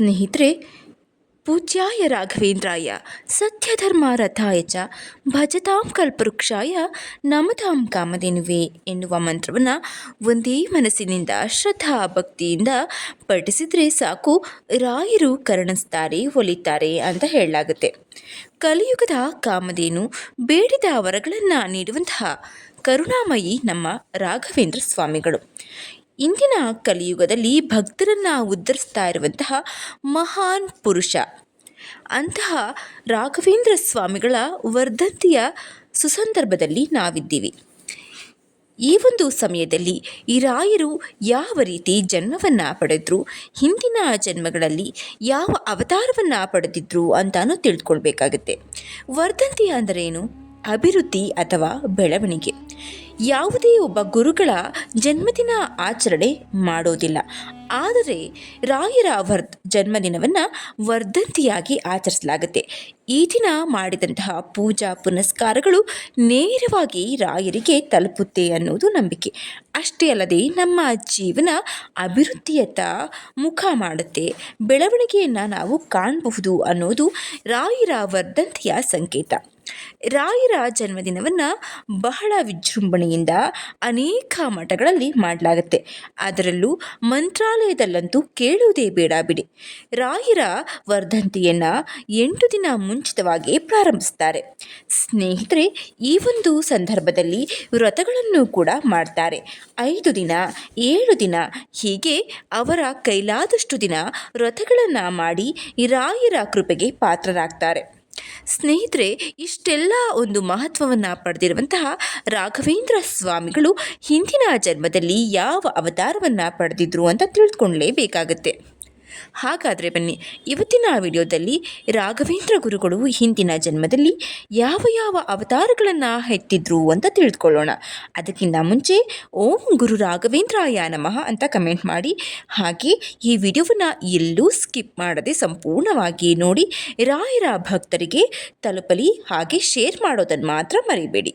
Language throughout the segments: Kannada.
ಸ್ನೇಹಿತರೆ, ಪೂಜ್ಯಾಯ ರಾಘವೇಂದ್ರಾಯ ಸತ್ಯಧರ್ಮಾರಥಾಯ ಚ ಭಜತಾಂ ಕಲ್ಪವೃಕ್ಷಾಯ ನಮತಾಂ ಕಾಮಧೇನುವೆ ಎನ್ನುವ ಮಂತ್ರವನ್ನು ಒಂದೇ ಮನಸ್ಸಿನಿಂದ ಶ್ರದ್ಧಾ ಭಕ್ತಿಯಿಂದ ಪಠಿಸಿದರೆ ಸಾಕು, ರಾಯರು ಕರುಣಿಸ್ತಾರೆ, ಒಲಿತಾರೆ ಅಂತ ಹೇಳಲಾಗುತ್ತೆ. ಕಲಿಯುಗದ ಕಾಮಧೇನು ಬೇಡಿದ ವರಗಳನ್ನು ನೀಡುವಂತಹ ಕರುಣಾಮಯಿ ನಮ್ಮ ರಾಘವೇಂದ್ರ ಸ್ವಾಮಿಗಳು. ಇಂದಿನ ಕಲಿಯುಗದಲ್ಲಿ ಭಕ್ತರನ್ನು ಉದ್ಧರಿಸ್ತಾ ಇರುವಂತಹ ಮಹಾನ್ ಪುರುಷ ಅಂತಹ ರಾಘವೇಂದ್ರ ಸ್ವಾಮಿಗಳ ವರ್ಧಂತಿಯ ಸುಸಂದರ್ಭದಲ್ಲಿ ನಾವಿದ್ದೀವಿ. ಈ ಒಂದು ಸಮಯದಲ್ಲಿ ಈ ರಾಯರು ಯಾವ ರೀತಿ ಜನ್ಮವನ್ನು ಪಡೆದ್ರು, ಹಿಂದಿನ ಜನ್ಮಗಳಲ್ಲಿ ಯಾವ ಅವತಾರವನ್ನು ಪಡೆದಿದ್ರು ಅಂತಾನು ತಿಳ್ಕೊಳ್ಬೇಕಾಗತ್ತೆ. ವರ್ಧಂತಿ ಅಂದರೇನು? ಅಭಿವೃದ್ಧಿ ಅಥವಾ ಬೆಳವಣಿಗೆ. ಯಾವುದೇ ಒಬ್ಬ ಗುರುಗಳ ಜನ್ಮದಿನ ಆಚರಣೆ ಮಾಡೋದಿಲ್ಲ, ಆದರೆ ರಾಯರ ಜನ್ಮದಿನವನ್ನು ವರ್ಧಂತಿಯಾಗಿ ಆಚರಿಸಲಾಗುತ್ತೆ. ಈ ದಿನ ಮಾಡಿದಂತಹ ಪೂಜಾ ಪುನಸ್ಕಾರಗಳು ನೇರವಾಗಿ ರಾಯರಿಗೆ ತಲುಪುತ್ತೆ ಅನ್ನೋದು ನಂಬಿಕೆ. ಅಷ್ಟೇ ಅಲ್ಲದೆ ನಮ್ಮ ಜೀವನ ಅಭಿವೃದ್ಧಿಯತ್ತ ಮುಖ ಮಾಡುತ್ತೆ, ಬೆಳವಣಿಗೆಯನ್ನು ನಾವು ಕಾಣಬಹುದು ಅನ್ನೋದು ರಾಯರ ವರ್ಧಂತಿಯ ಸಂಕೇತ. ರಾಯರ ಜನ್ಮದಿನವನ್ನು ಬಹಳ ವಿಜೃಂಭಣೆಯಿಂದ ಅನೇಕ ಮಠಗಳಲ್ಲಿ ಮಾಡಲಾಗುತ್ತೆ. ಅದರಲ್ಲೂ ಮಂತ್ರಾಲಯದಲ್ಲಂತೂ ಕೇಳುವುದೇ ಬೇಡ ಬಿಡಿ. ರಾಯರ ವರ್ಧಂತಿಯನ್ನು 8 ದಿನ ಮುಂಚಿತವಾಗಿ ಪ್ರಾರಂಭಿಸ್ತಾರೆ. ಸ್ನೇಹಿತರೆ, ಈ ಒಂದು ಸಂದರ್ಭದಲ್ಲಿ ವ್ರತಗಳನ್ನು ಕೂಡ ಮಾಡ್ತಾರೆ. 5 ದಿನ, 7 ದಿನ ಹೀಗೆ ಅವರ ಕೈಲಾದಷ್ಟು ದಿನ ವ್ರತಗಳನ್ನು ಮಾಡಿ ರಾಯರ ಕೃಪೆಗೆ ಪಾತ್ರರಾಗ್ತಾರೆ. ಸ್ನೇಹಿತರೆ, ಇಷ್ಟೆಲ್ಲ ಒಂದು ಮಹತ್ವವನ್ನು ಪಡೆದಿರುವಂತಹ ರಾಘವೇಂದ್ರ ಸ್ವಾಮಿಗಳು ಹಿಂದಿನ ಜನ್ಮದಲ್ಲಿ ಯಾವ ಅವತಾರವನ್ನು ಪಡೆದಿದ್ರು ಅಂತ ತಿಳಿದುಕೊಳ್ಳಲೇಬೇಕಾಗತ್ತೆ. ಹಾಗಾದರೆ ಬನ್ನಿ, ಇವತ್ತಿನ ವಿಡಿಯೋದಲ್ಲಿ ರಾಘವೇಂದ್ರ ಗುರುಗಳು ಹಿಂದಿನ ಜನ್ಮದಲ್ಲಿ ಯಾವ ಯಾವ ಅವತಾರಗಳನ್ನು ಎತ್ತಿದ್ರು ಅಂತ ತಿಳಿದುಕೊಳ್ಳೋಣ. ಅದಕ್ಕಿಂತ ಮುಂಚೆ ಓಂ ಗುರು ರಾಘವೇಂದ್ರಾಯ ನಮಃ ಅಂತ ಕಮೆಂಟ್ ಮಾಡಿ, ಹಾಗೆ ಈ ವಿಡಿಯೋವನ್ನು ಎಲ್ಲೂ ಸ್ಕಿಪ್ ಮಾಡದೆ ಸಂಪೂರ್ಣವಾಗಿ ನೋಡಿ ರಾಯರ ಭಕ್ತರಿಗೆ ತಲುಪಲಿ. ಹಾಗೆ ಶೇರ್ ಮಾಡೋದನ್ನು ಮಾತ್ರ ಮರಿಬೇಡಿ.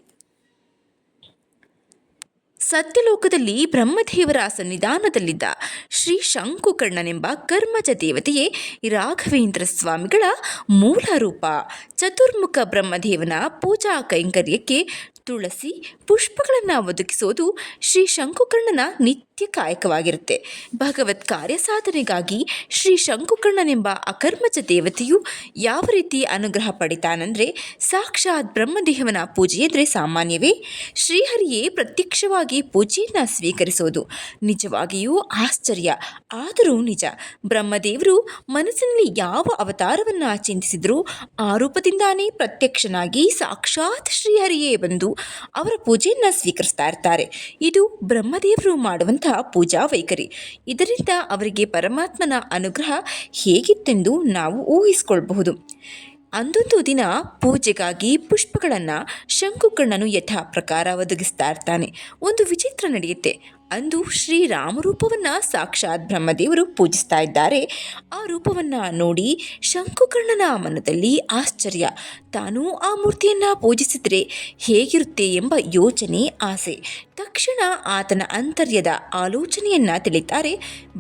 ಸತ್ಯಲೋಕದಲ್ಲಿ ಬ್ರಹ್ಮದೇವರ ಸನ್ನಿಧಾನದಲ್ಲಿದ್ದ ಶ್ರೀ ಶಂಕುಕರ್ಣನೆಂಬ ಕರ್ಮಜ ದೇವತೆಯೇ ರಾಘವೇಂದ್ರ ಸ್ವಾಮಿಗಳ ಮೂಲ ರೂಪ. ಚತುರ್ಮುಖ ಬ್ರಹ್ಮದೇವನ ಪೂಜಾ ಕೈಂಕರ್ಯಕ್ಕೆ ತುಳಸಿ ಪುಷ್ಪಗಳನ್ನು ಒದಗಿಸೋದು ಶ್ರೀ ಶಂಕುಕರ್ಣನ ನಿತ್ಯ ಕಾಯಕವಾಗಿರುತ್ತೆ. ಭಗವತ್ ಕಾರ್ಯ ಸಾಧನೆಗಾಗಿ ಶ್ರೀ ಶಂಕುಕರ್ಣನೆಂಬ ಅಕರ್ಮಜ ದೇವತೆಯು ಯಾವ ರೀತಿ ಅನುಗ್ರಹ ಪಡಿತಾನಂದರೆ, ಸಾಕ್ಷಾತ್ ಬ್ರಹ್ಮದೇವನ ಪೂಜೆಯೆಂದರೆ ಸಾಮಾನ್ಯವೇ? ಶ್ರೀಹರಿಯೇ ಪ್ರತ್ಯಕ್ಷವಾಗಿ ಪೂಜೆಯನ್ನು ಸ್ವೀಕರಿಸೋದು ನಿಜವಾಗಿಯೂ ಆಶ್ಚರ್ಯ, ಆದರೂ ನಿಜ. ಬ್ರಹ್ಮದೇವರು ಮನಸ್ಸಿನಲ್ಲಿ ಯಾವ ಅವತಾರವನ್ನು ಚಿಂತಿಸಿದರೂ ಆ ರೂಪದಿಂದಾನೇ ಪ್ರತ್ಯಕ್ಷನಾಗಿ ಸಾಕ್ಷಾತ್ ಶ್ರೀಹರಿಯೇ ಬಂದು ಅವರ ಪೂಜೆಯನ್ನು ಸ್ವೀಕರಿಸ್ತಾ ಇರ್ತಾರೆ. ಇದು ಬ್ರಹ್ಮದೇವರು ಮಾಡುವಂತಹ ಪೂಜಾ ವೈಖರಿ. ಇದರಿಂದ ಅವರಿಗೆ ಪರಮಾತ್ಮನ ಅನುಗ್ರಹ ಹೇಗಿತ್ತೆಂದು ನಾವು ಊಹಿಸಿಕೊಳ್ಳಬಹುದು. ಅಂದೊಂದು ದಿನ ಪೂಜೆಗಾಗಿ ಪುಷ್ಪಗಳನ್ನು ಶಂಕುಕರ್ಣನು ಯಥಾ ಪ್ರಕಾರ ಒದಗಿಸ್ತಾ ಇರ್ತಾನೆ. ಒಂದು ವಿಚಿತ್ರ ನಡೆಯುತ್ತೆ. ಅಂದು ಶ್ರೀರಾಮರೂಪವನ್ನು ಸಾಕ್ಷಾತ್ ಬ್ರಹ್ಮದೇವರು ಪೂಜಿಸ್ತಾ ಇದ್ದಾರೆ. ಆ ರೂಪವನ್ನು ನೋಡಿ ಶಂಕುಕರ್ಣನ ಮನದಲ್ಲಿ ಆಶ್ಚರ್ಯ. ತಾನು ಆ ಮೂರ್ತಿಯನ್ನು ಪೂಜಿಸಿದರೆ ಹೇಗಿರುತ್ತೆ ಎಂಬ ಯೋಚನೆ, ಆಸೆ. ತಕ್ಷಣ ಆತನ ಅಂತರ್ಯದ ಆಲೋಚನೆಯನ್ನು ತಿಳಿತಾರೆ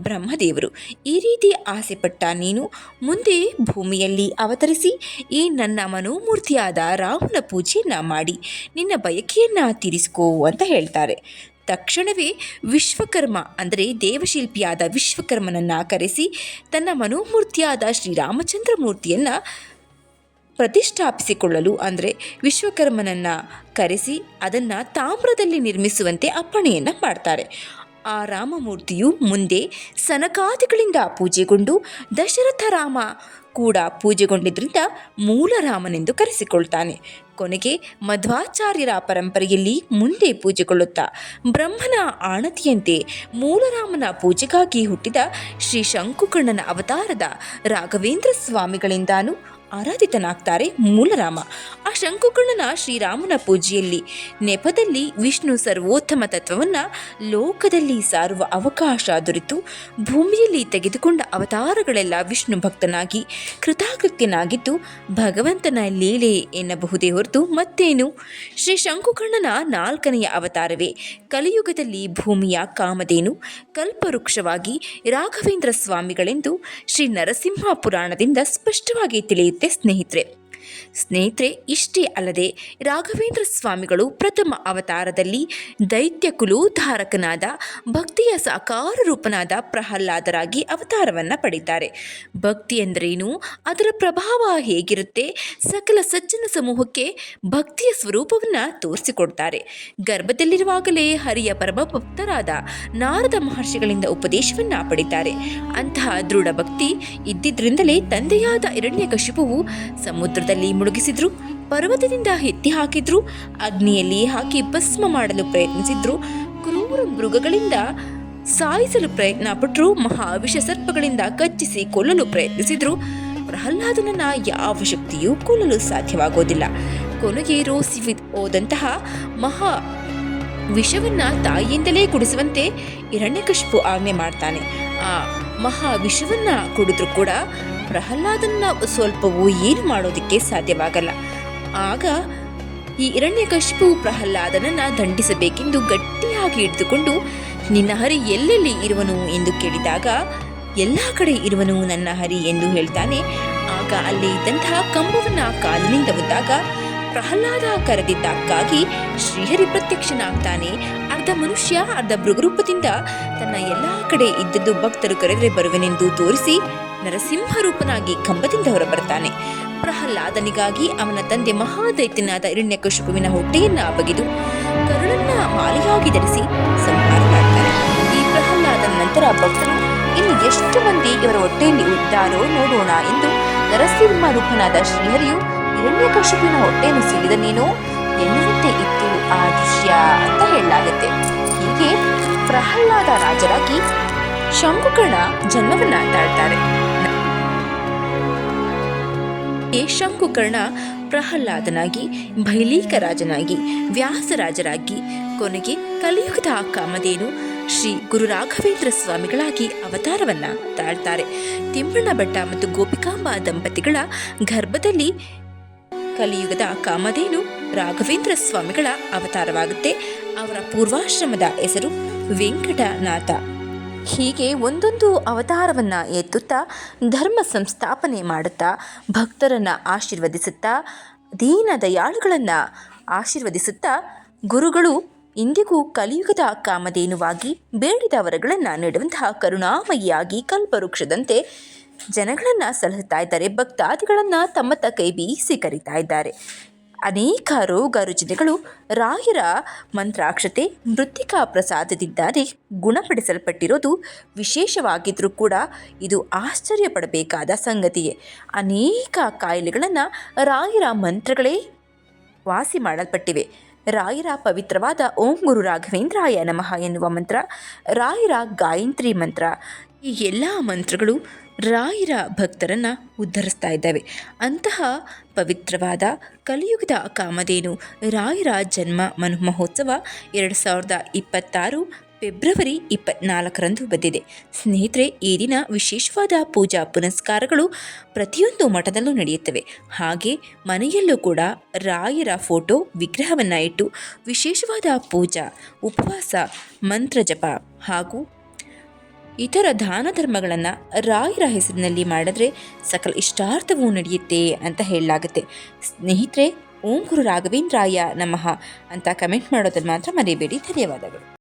ಬ್ರಹ್ಮದೇವರು. ಈ ರೀತಿ ಆಸೆಪಟ್ಟ ನೀನು ಮುಂದೆ ಭೂಮಿಯಲ್ಲಿ ಅವತರಿಸಿ ಈ ನನ್ನ ಮನೋಮೂರ್ತಿಯಾದ ರಾಮನ ಪೂಜೆಯನ್ನು ಮಾಡಿ ನಿನ್ನ ಬಯಕೆಯನ್ನು ತೀರಿಸಿಕೋ ಅಂತ ಹೇಳ್ತಾರೆ. ತಕ್ಷಣವೇ ವಿಶ್ವಕರ್ಮ ಅಂದರೆ ದೇವಶಿಲ್ಪಿಯಾದ ವಿಶ್ವಕರ್ಮನನ್ನು ಕರೆಸಿ ತನ್ನ ಮನೋಮೂರ್ತಿಯಾದ ಶ್ರೀರಾಮಚಂದ್ರ ಮೂರ್ತಿಯನ್ನು ಪ್ರತಿಷ್ಠಾಪಿಸಿಕೊಳ್ಳಲು ಅಂದರೆ ವಿಶ್ವಕರ್ಮನನ್ನು ಕರೆಸಿ ಅದನ್ನು ತಾಮ್ರದಲ್ಲಿ ನಿರ್ಮಿಸುವಂತೆ ಅಪ್ಪಣೆಯನ್ನು ಮಾಡ್ತಾರೆ. ಆ ರಾಮಮೂರ್ತಿಯು ಮುಂದೆ ಸನಕಾದಿಗಳಿಂದ ಪೂಜೆಗೊಂಡು ದಶರಥ ರಾಮ ಕೂಡ ಪೂಜೆಗೊಂಡಿದ್ದರಿಂದ ಮೂಲ ರಾಮನೆಂದು ಕರೆಸಿಕೊಳ್ತಾನೆ. ಕೊನೆಗೆ ಮಧ್ವಾಚಾರ್ಯರ ಪರಂಪರೆಯಲ್ಲಿ ಮುಂದೆ ಪೂಜೆಗೊಳ್ಳುತ್ತಾ ಬ್ರಹ್ಮನ ಆಣತಿಯಂತೆ ಮೂಲರಾಮನ ಪೂಜೆಗಾಗಿ ಹುಟ್ಟಿದ ಶ್ರೀ ಶಂಕುಕರ್ಣನ ಅವತಾರದ ರಾಘವೇಂದ್ರ ಸ್ವಾಮಿಗಳಿಂದಾನು ಆರಾಧಿತನಾಗ್ತಾರೆ ಮೂಲರಾಮ. ಆ ಶಂಕುಕರ್ಣನ ಶ್ರೀರಾಮನ ಪೂಜೆಯಲ್ಲಿ ನೆಪದಲ್ಲಿ ವಿಷ್ಣು ಸರ್ವೋತ್ತಮ ತತ್ವವನ್ನು ಲೋಕದಲ್ಲಿ ಸಾರುವ ಅವಕಾಶ ದೊರೆತು ಭೂಮಿಯಲ್ಲಿ ತೆಗೆದುಕೊಂಡ ಅವತಾರಗಳೆಲ್ಲ ವಿಷ್ಣು ಭಕ್ತನಾಗಿ ಕೃತಕೃತ್ಯನಾಗಿದ್ದು ಭಗವಂತನ ಲೀಲೆ ಎನ್ನಬಹುದೇ ಹೊರತು ಮತ್ತೇನು. ಶ್ರೀ ಶಂಕುಕರ್ಣನ 4ನೆಯ ಅವತಾರವೇ ಕಲಿಯುಗದಲ್ಲಿ ಭೂಮಿಯ ಕಾಮಧೇನು ಕಲ್ಪವೃಕ್ಷವಾಗಿ ರಾಘವೇಂದ್ರ ಸ್ವಾಮಿಗಳೆಂದು ಶ್ರೀ ನರಸಿಂಹ ಪುರಾಣದಿಂದ ಸ್ಪಷ್ಟವಾಗಿ ತಿಳಿಯುತ್ತೆ ಸ್ನೇಹಿತರೆ, ಇಷ್ಟೇ ಅಲ್ಲದೆ ರಾಘವೇಂದ್ರ ಸ್ವಾಮಿಗಳು ಪ್ರಥಮ ಅವತಾರದಲ್ಲಿ ದೈತ್ಯ ಕುಲೋದ್ಧಾರಕನಾದ ಭಕ್ತಿಯ ಸಾಕಾರ ರೂಪನಾದ ಪ್ರಹ್ಲಾದರಾಗಿ ಅವತಾರವನ್ನು ಪಡೀತಾರೆ. ಭಕ್ತಿ ಎಂದರೇನು, ಅದರ ಪ್ರಭಾವ ಹೇಗಿರುತ್ತೆ, ಸಕಲ ಸಜ್ಜನ ಸಮೂಹಕ್ಕೆ ಭಕ್ತಿಯ ಸ್ವರೂಪವನ್ನು ತೋರಿಸಿಕೊಡ್ತಾರೆ. ಗರ್ಭದಲ್ಲಿರುವಾಗಲೇ ಹರಿಯ ಪರಮ ಭಕ್ತರಾದ ನಾರದ ಮಹರ್ಷಿಗಳಿಂದ ಉಪದೇಶವನ್ನು ಪಡಿತಾರೆ. ಅಂತಹ ದೃಢ ಭಕ್ತಿ ಇದ್ದಿದ್ರಿಂದಲೇ ತಂದೆಯಾದ ಹಿರಣ್ಯಕಶಿಪುವು ಸಮುದ್ರದಲ್ಲಿ ಮುಳುಗಿಸಿದ್ರು, ಪರ್ವತದಿಂದ ಎತ್ತಿ ಹಾಕಿದ್ರು, ಅಗ್ನಿಯಲ್ಲಿ ಹಾಕಿ ಭಸ್ಮ ಮಾಡಲು ಪ್ರಯತ್ನಿಸಿದ್ರು, ಕ್ರೂರ ಮೃಗಗಳಿಂದ ಸಾಯಿಸಲು ಪ್ರಯತ್ನ ಪಟ್ಟರು, ಮಹಾವಿಷ ಸರ್ಪಗಳಿಂದ ಕಚ್ಚಿಸಿ ಕೊಲ್ಲಲು ಪ್ರಯತ್ನಿಸಿದ್ರು. ಪ್ರಹ್ಲಾದನನ್ನ ಯಾವ ಶಕ್ತಿಯೂ ಕೊಲ್ಲಲು ಸಾಧ್ಯವಾಗೋದಿಲ್ಲ. ಕೊನೆಗೆ ರೋಸಿ ಹೋದಂತಹ ಮಹಾ ವಿಷವನ್ನ ತಾಯಿಯಿಂದಲೇ ಕುಡಿಸುವಂತೆ ಹಿರಣ್ಯಕಶಿಪು ಆಜ್ಞೆ ಮಾಡ್ತಾನೆ. ಆ ಮಹಾ ವಿಷವನ್ನ ಕುಡಿದ್ರೂ ಕೂಡ ಪ್ರಹ್ಲಾದನ ಸ್ವಲ್ಪವೂ ಏನು ಮಾಡೋದಕ್ಕೆ ಸಾಧ್ಯವಾಗಲ್ಲ. ಆಗ ಈ ಹಿರಣ್ಯಕಶಿಪು ಪ್ರಹ್ಲಾದನನ್ನ ದಂಡಿಸಬೇಕೆಂದು ಗಟ್ಟಿಯಾಗಿ ಹಿಡಿದುಕೊಂಡು ನಿನ್ನ ಹರಿ ಎಲ್ಲೆಲ್ಲಿ ಇರುವನು ಎಂದು ಕೇಳಿದಾಗ ಎಲ್ಲ ಕಡೆ ಇರುವನು ನನ್ನ ಹರಿ ಎಂದು ಹೇಳ್ತಾನೆ. ಆಗ ಅಲ್ಲಿ ಇದ್ದಂತಹ ಕಂಬವನ್ನ ಕಾಲಿನಿಂದ ಒದ್ದಾಗ ಪ್ರಹ್ಲಾದ ಕರೆದಿದ್ದಕ್ಕಾಗಿ ಶ್ರೀಹರಿ ಪ್ರತ್ಯಕ್ಷನಾಗ್ತಾನೆ. ಅರ್ಧ ಮನುಷ್ಯ ಅರ್ಧ ಮೃಗರೂಪದಿಂದ ತನ್ನ ಎಲ್ಲ ಕಡೆ ಇದ್ದದ್ದು ಭಕ್ತರು ಕರೆದರೆ ಬರುವೆನೆಂದು ತೋರಿಸಿ ನರಸಿಂಹ ರೂಪನಾಗಿ ಕಂಬದಿಂದ ಹೊರಬರ್ತಾನೆ. ಪ್ರಹ್ಲಾದನಿಗಾಗಿ ಅವನ ತಂದೆ ಮಹಾದೈತ್ಯನಾದ ಹಿರಣ್ಯಕಶಿಪುವಿನ ಹೊಟ್ಟೆಯನ್ನ ಬಗೆದು ಕರುಳನ್ನ ಮಾಲೆಯಾಗಿ ಧರಿಸಿ ಸಂಹಾರ ಮಾಡ್ತಾನೆ. ಈ ಪ್ರಹ್ಲಾದನ ನಂತರ ಭಕ್ತರು ಇನ್ನು ಎಷ್ಟು ಮಂದಿ ಇವರ ಹೊಟ್ಟೆಯಲ್ಲಿ ಇದ್ದಾರೋ ನೋಡೋಣ ಎಂದು ನರಸಿಂಹ ರೂಪನಾದ ಶ್ರೀಹರಿಯು ಹಿರಣ್ಯಕಶಿಪುವಿನ ಹೊಟ್ಟೆಯನ್ನು ಸೀಳಿದನೇನೋ ಎನ್ನುವಂತೆ ಇತ್ತು ಆ ದೃಶ್ಯ ಅಂತ ಹೇಳಲಾಗುತ್ತೆ. ಹೀಗೆ ಪ್ರಹ್ಲಾದ ರಾಜರಾಗಿ ಶಂಕುಕರ್ಣ ಜನ್ಮವನ್ನ ತಾಳ್ತಾರೆ. ಶಂಕುಕರ್ಣ ಪ್ರಹ್ಲಾದನಾಗಿ, ಭೈಲೀಕ ರಾಜನಾಗಿ, ವ್ಯಾಸರಾಜರಾಗಿ, ಕೊನೆಗೆ ಕಲಿಯುಗದ ಕಾಮಧೇನು ಶ್ರೀ ಗುರು ರಾಘವೇಂದ್ರ ಸ್ವಾಮಿಗಳಾಗಿ ಅವತಾರವನ್ನ ತಾಳ್ತಾರೆ. ತಿಮ್ಮಣ್ಣ ಭಟ್ಟ ಮತ್ತು ಗೋಪಿಕಾಂಬ ದಂಪತಿಗಳ ಗರ್ಭದಲ್ಲಿ ಕಲಿಯುಗದ ಕಾಮಧೇನು ರಾಘವೇಂದ್ರ ಸ್ವಾಮಿಗಳ ಅವತಾರವಾಗುತ್ತೆ. ಅವರ ಪೂರ್ವಾಶ್ರಮದ ಹೆಸರು ವೆಂಕಟನಾಥ. ಹೀಗೆ ಒಂದೊಂದು ಅವತಾರವನ್ನ ಎತ್ತುತ್ತಾ ಧರ್ಮ ಸಂಸ್ಥಾಪನೆ ಮಾಡುತ್ತಾ ಭಕ್ತರನ್ನು ಆಶೀರ್ವದಿಸುತ್ತಾ ದೀನ ದಯಾಳುಗಳನ್ನು ಆಶೀರ್ವದಿಸುತ್ತಾ ಗುರುಗಳು ಇಂದಿಗೂ ಕಲಿಯುಗದ ಕಾಮಧೇನುವಾಗಿ ಬೇಡಿದ ವರಗಳನ್ನು ನೀಡುವಂತಹ ಕರುಣಾಮಯಿಯಾಗಿ ಕಲ್ಪವೃಕ್ಷದಂತೆ ಜನಗಳನ್ನು ಸಲಹುತ್ತಾ ಇದ್ದಾರೆ. ಭಕ್ತಾದಿಗಳನ್ನು ತಮ್ಮತ್ತ ಕೈ ಬೀಸಿ ಕರೀತಾ ಇದ್ದಾರೆ. ಅನೇಕ ರೋಗ ರುಜಿನಗಳು ರಾಯರ ಮಂತ್ರಾಕ್ಷತೆ ಮೃತ್ತಿಕಾ ಪ್ರಸಾದದಿಂದಾನೇ ಗುಣಪಡಿಸಲ್ಪಟ್ಟಿರೋದು ವಿಶೇಷವಾಗಿದ್ದರೂ ಕೂಡ ಇದು ಆಶ್ಚರ್ಯಪಡಬೇಕಾದ ಸಂಗತಿಯೇ. ಅನೇಕ ಕಾಯಿಲೆಗಳನ್ನು ರಾಯರ ಮಂತ್ರಗಳೇ ವಾಸಿ ಮಾಡಲ್ಪಟ್ಟಿವೆ. ರಾಯರ ಪವಿತ್ರವಾದ ಓಂ ಗುರು ರಾಘವೇಂದ್ರಾಯ ನಮಃ ಎನ್ನುವ ಮಂತ್ರ, ರಾಯರ ಗಾಯತ್ರಿ ಮಂತ್ರ, ಈ ಎಲ್ಲ ಮಂತ್ರಗಳು ರಾಯರ ಭಕ್ತರನ್ನು ಉದ್ಧರಿಸ್ತಾ ಇದ್ದಾವೆ. ಅಂತಹ ಪವಿತ್ರವಾದ ಕಲಿಯುಗದ ಕಾಮಧೇನು ರಾಯರ ಜನ್ಮ ಮಹೋತ್ಸವ 2026 ಫೆಬ್ರವರಿ 24ರಂದು ಬಂದಿದೆ. ಸ್ನೇಹಿತರೆ, ಈ ದಿನ ವಿಶೇಷವಾದ ಪೂಜಾ ಪುನಸ್ಕಾರಗಳು ಪ್ರತಿಯೊಂದು ಮಠದಲ್ಲೂ ನಡೆಯುತ್ತವೆ. ಹಾಗೆ ಮನೆಯಲ್ಲೂ ಕೂಡ ರಾಯರ ಫೋಟೋ ವಿಗ್ರಹವನ್ನು ಇಟ್ಟು ವಿಶೇಷವಾದ ಪೂಜಾ, ಉಪವಾಸ, ಮಂತ್ರ ಜಪ ಹಾಗೂ ಇತರ ದಾನ ಧರ್ಮಗಳನ್ನು ರಾಯರ ಹೆಸರಿನಲ್ಲಿ ಮಾಡಿದ್ರೆ ಸಕಲ ಇಷ್ಟಾರ್ಥವೂ ನಡೆಯುತ್ತೆ ಅಂತ ಹೇಳಲಾಗುತ್ತೆ. ಸ್ನೇಹಿತರೆ, ಓಂ ಗುರು ರಾಘವೇಂದ್ರಾಯ ನಮಃ ಅಂತ ಕಮೆಂಟ್ ಮಾಡೋದನ್ನು ಮಾತ್ರ ಮರೆಯಬೇಡಿ. ಧನ್ಯವಾದಗಳು.